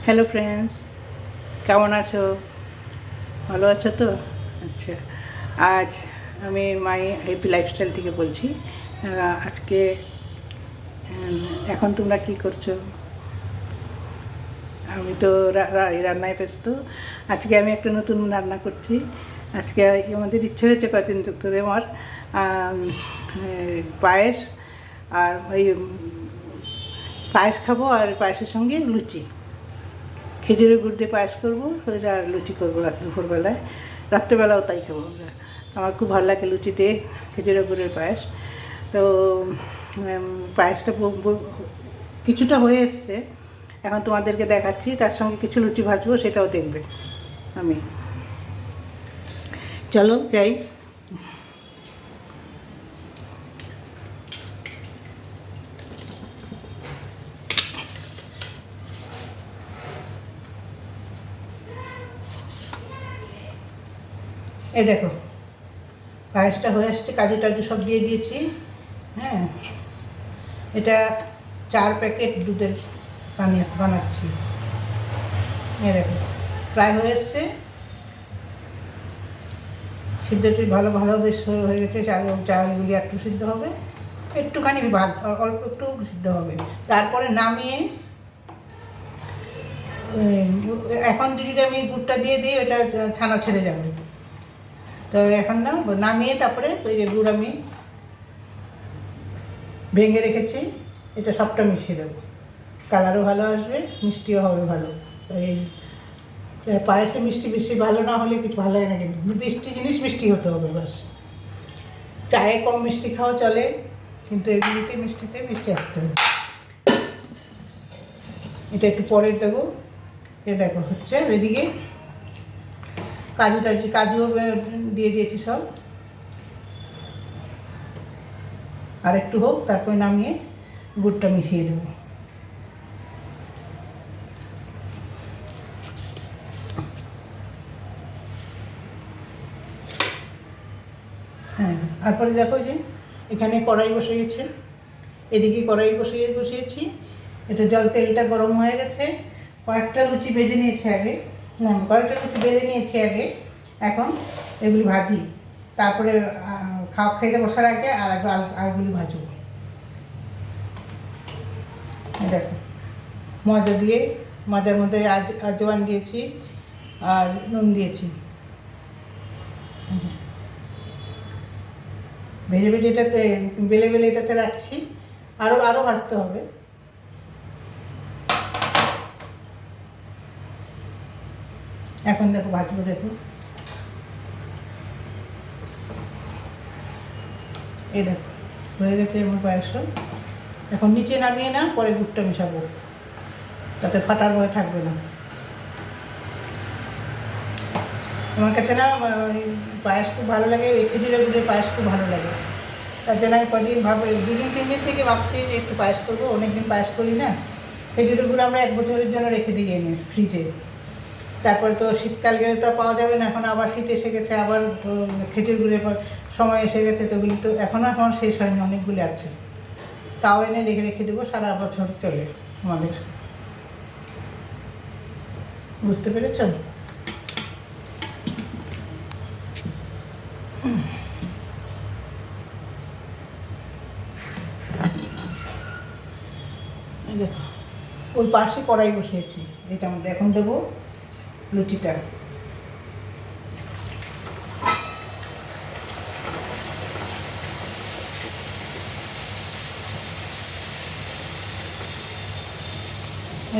Hello friends, কেমন আছো? ভালো আছো তো? আচ্ছা, আজ আমি মাই হ্যাপি লাইফস্টাইল থেকে বলছি। আজকে এখন তোমরা কি করছো? আমি তো রান্নায় ব্যস্ত। আজকে আমি একটা নতুন রান্না করছি। আজকে আমাদের ইচ্ছে হয়েছে কয়েকদিন ধরে আমার পায়েস আর ওই পায়েস খাবো, আর পায়েসের সঙ্গে লুচি, খেজুরের গুড় দিয়ে পায়েস করবো, ওইটা আর লুচি করবো দুপুরবেলায়, রাত্রেবেলাও তাই খাবো আমরা। আমার খুব ভালো লাগে লুচিতে খেজুরের গুড়ের পায়েস। তো পায়েসটা কিছুটা হয়ে এসছে, এখন তোমাদেরকে দেখাচ্ছি। তার সঙ্গে কিছু লুচি ভাজবো, সেটাও দেখবে। আমি চলো যাই। এই দেখো, পায়েসটা হয়ে আসছে, কাজু টাজু সব দিয়ে দিয়েছি। হ্যাঁ, এটা 4 প্যাকেট দুধের বানাচ্ছি। এই দেখো, প্রায় হয়ে এসছে। সিদ্ধটি ভালো বেশ হয়ে গেছে। চালগুলি একটু সিদ্ধ হবে, একটুখানি অল্প একটু সিদ্ধ হবে। তারপরে নামিয়ে এখন যদি আমি গুড়টা দিয়ে দিই, ওটা ছানা ছেড়ে যাবে। তো এখন নামিয়ে তারপরে ওই যে গুড় আমি ভেঙে রেখেছি, এটা সবটা মিশিয়ে দেবো। কালারও ভালো আসবে, মিষ্টিও হবে ভালো। এই পায়েসে মিষ্টি বেশি ভালো না হলে কিছু ভালো হয় না, কিন্তু মিষ্টি জিনিস মিষ্টি হতে হবে ব্যাস। চায়ে কম মিষ্টি খাওয়া চলে, কিন্তু এগুলিতে মিষ্টি আসতে হবে। এটা একটু পরে দেবো। এ দেখো হচ্ছে, এদিকে কাজুও দিয়ে দিয়েছি সব। আর একটু হোক, তারপরে নামিয়ে গুড়টা মিশিয়ে দেবো। হ্যাঁ, তারপরে দেখো যে এখানে কড়াই বসিয়েছে, এদিকে কড়াই বসিয়েছি। এটা তেলটা গরম হয়ে গেছে। কয়েকটা লুচি বেজে নিয়েছি আগে, বেজে নিয়েছি আগে। এখন এগুলি ভাজি, তারপরে খেতে বসার আগে আরগুলি ভাজবো। দেখো, ময়দার মধ্যে আজওয়ান দিয়েছি আর নুন দিয়েছি। ভেজে এটাতে বেলে এটাতে রাখছি, আরও ভাজতে হবে। এখন দেখো ভাজবো, দেখো এই দেখো হয়ে গেছে আমার পায়েস। এখন নিচে নামিয়ে না, পরে গুড়টা মেশাবো, তাতে ফাটার ভয় থাকবে না। আমার কাছে না পায়েস খুব ভালো লাগে, ওই খেজুরের গুড়ের পায়েস খুব ভালো লাগে। তার জন্য আমি কদিন 2-3 দিন থেকে ভাবছি যে একটু পায়েস করবো। অনেকদিন পায়েস করি না। খেজুরের গুড় আমরা 1 বছরের জন্য রেখে দিই এনে ফ্রিজে। তারপরে তো শীতকাল গেলে তো পাওয়া যাবে না, এখন আবার শীত এসে গেছে, আবার খেজুর গুড়ের সময় এসে গেছে। তো ওগুলি তো এখনও শেষ হয়নি, অনেকগুলি আছে। তাও এনে রেখে দেবো, সারা বছর চলে আমাদের। বুঝতে পেরেছ? দেখো, ওই পাশে কড়াই বসিয়েছি, এটার মধ্যে এখন দেবো লুচিটা।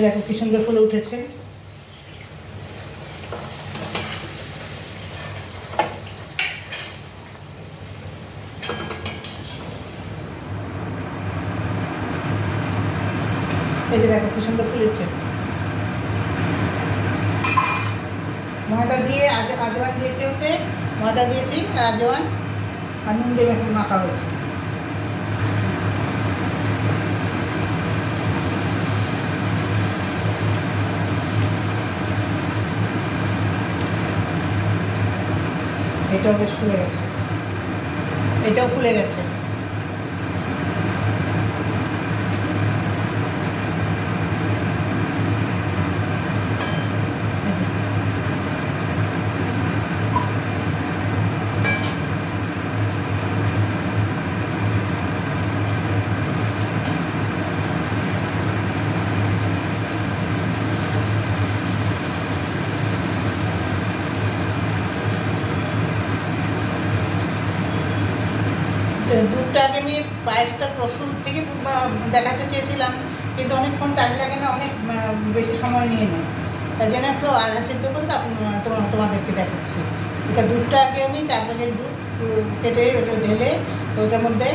দেখো কি সুন্দর ফুলে উঠেছে। এই যে দেখো কি সুন্দর ফুলেছে। ময়দা দিয়ে আজওয়ান দিয়েছি, ওতে ময়দা দিয়েছি, আজওয়ান আর নুন দিয়ে এখন মাখা হয়েছে। এটাও বেশ ফুলে গেছে, এটাও ফুলে গেছে। পরশু থেকে দেখাতে চেয়েছিলাম, কিন্তু অনেকক্ষণ টাইম লাগে না, অনেক বেশি সময় নিয়ে নেয়, তাই জন্য একটু আধা সিদ্ধ করে তোমাদেরকে দেখাচ্ছি। এটা দুধটা আগে আমি 4 প্যাকেট দুধ কেটে ওটা ঢেলে ওইটার মধ্যে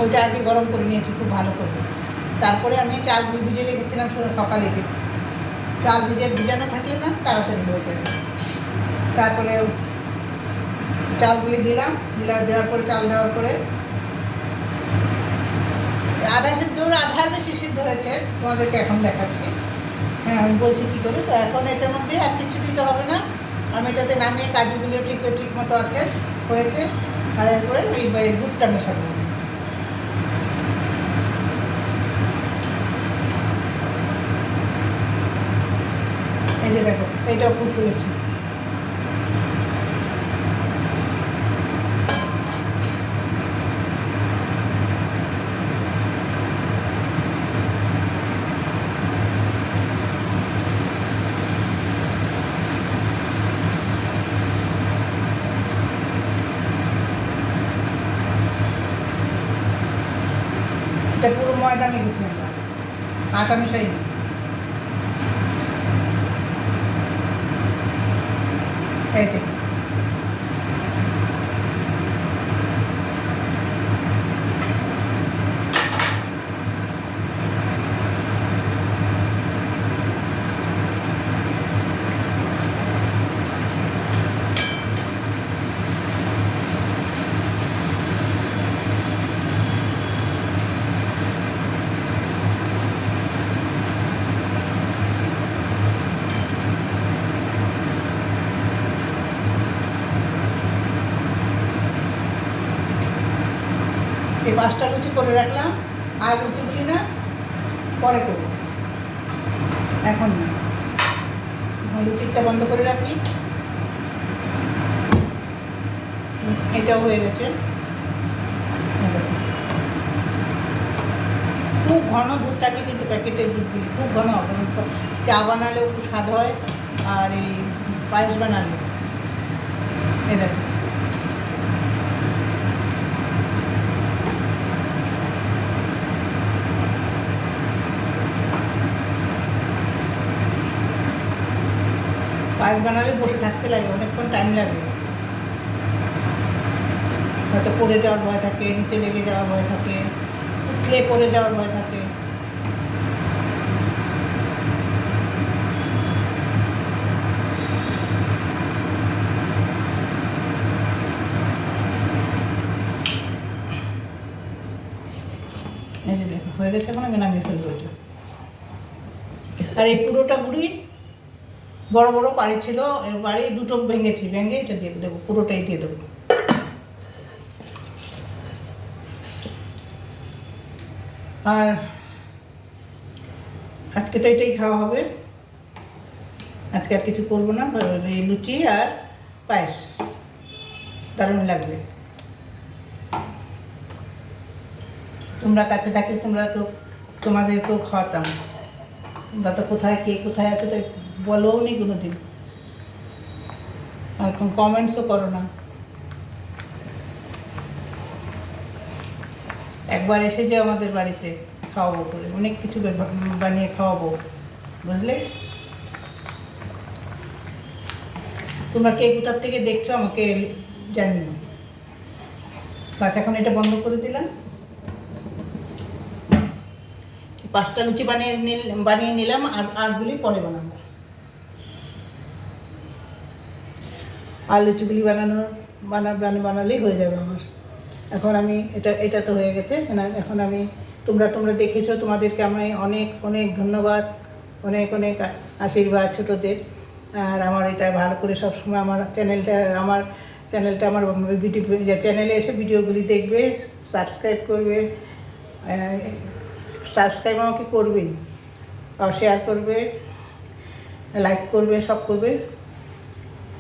ওইটা আগে গরম করে নিয়েছি খুব ভালো করে। তারপরে আমি চাল ভিজিয়ে রেখেছিলাম সকালে, চাল ভিজানো থাকলে না তাড়াতাড়ি হয়ে যাবে। তারপরে চালগুলি দেওয়ার পরে চাল দেওয়ার পরে আধা বেশি সিদ্ধ হয়েছে, তোমাদেরকে এখন দেখাচ্ছি। হ্যাঁ, আমি বলছি কী করে। তো এখন এটার মধ্যে আর কিছু দিতে হবে না, আমি এটাতে নামিয়ে কাজুগুলো ঠিক মতো হয়েছে। আর এরপরে এই দুধটা মেশাবো। এই যে দেখো, এইটাও খুব ফুলেছে। এটা পুরো ময়দা মেখেছি, আটা মিশাই না। এই যে এই 5টা লুচি করে রাখলাম, আর লুচিগুলি না পরে করবো, এখন না। লুচিটা বন্ধ করে রাখি। এটাও হয়ে গেছে। খুব ঘন দুধ থাকে, কিন্তু প্যাকেটের দুধগুলি খুব ঘন হবে। চা বানালেও খুব স্বাদ হয়, আর এই পায়েস বানালে এই দেখো। পায়েস বানালে বসে থাকতে লাগে, অনেকক্ষণ টাইম লাগে। হয়তো পড়ে যাওয়ার ভয় থাকে, নিচে লেগে যাওয়ার ভয় থাকে, উঠলে পড়ে যাওয়ার ভয় থাকে। এই যে দেখো হয়ে গেছে, এখন আমি নামিয়ে ফেলবো এটা। আর এই পুরোটা গুঁড়ি বড় বড় পাড়ি ছিল, বাড়ি দুটো ভেঙে এটা দিয়ে দেবো, পুরোটাই দিয়ে দেবো। আর আজকে তো এটাই খাওয়া হবে, আজকে আর কিছু করবো না। এই লুচি আর পায়েস দারুণ লাগবে। তোমরা কাছে থাকলে তোমাদেরকেও খাওয়াতাম। তোমরা তো কে কোথায় আছে তো বলোও নি কোনো দিন, আর কমেন্টসও করো না। একবার এসে যে আমাদের বাড়িতে খাওয়াবো করে, অনেক কিছু বানিয়ে খাওয়াবো, বুঝলে? তোমরা কে কোথার থেকে দেখছো আমাকে জানিও। বাস এখন এটা বন্ধ করে দিলাম। 5টা লুচি বানিয়ে নিলাম, আরগুলি পরে বানাবো। আর লুচিগুলি বানালেই হয়ে যাবে আমার। এখন আমি এটা তো হয়ে গেছে। এখন আমি তোমরা দেখেছো, তোমাদেরকে আমি অনেক অনেক ধন্যবাদ, অনেক অনেক আশীর্বাদ ছোটোদের। আর আমার এটা ভালো করে সবসময় আমার চ্যানেলটা আমার চ্যানেলে এসে ভিডিওগুলি দেখবে, সাবস্ক্রাইব করবে, সাবস্ক্রাইব আমাকে করবেই, আর শেয়ার করবে, লাইক করবে, সব করবে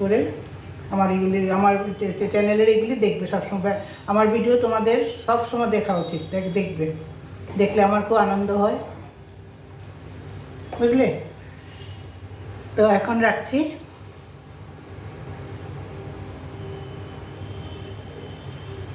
করে আমার চ্যানেলের এগুলি দেখবে সবসময়। আমার ভিডিও তোমাদের সবসময় দেখা উচিত, দেখলে আমার খুব আনন্দ হয়, বুঝলে? তো এখন রাখছি।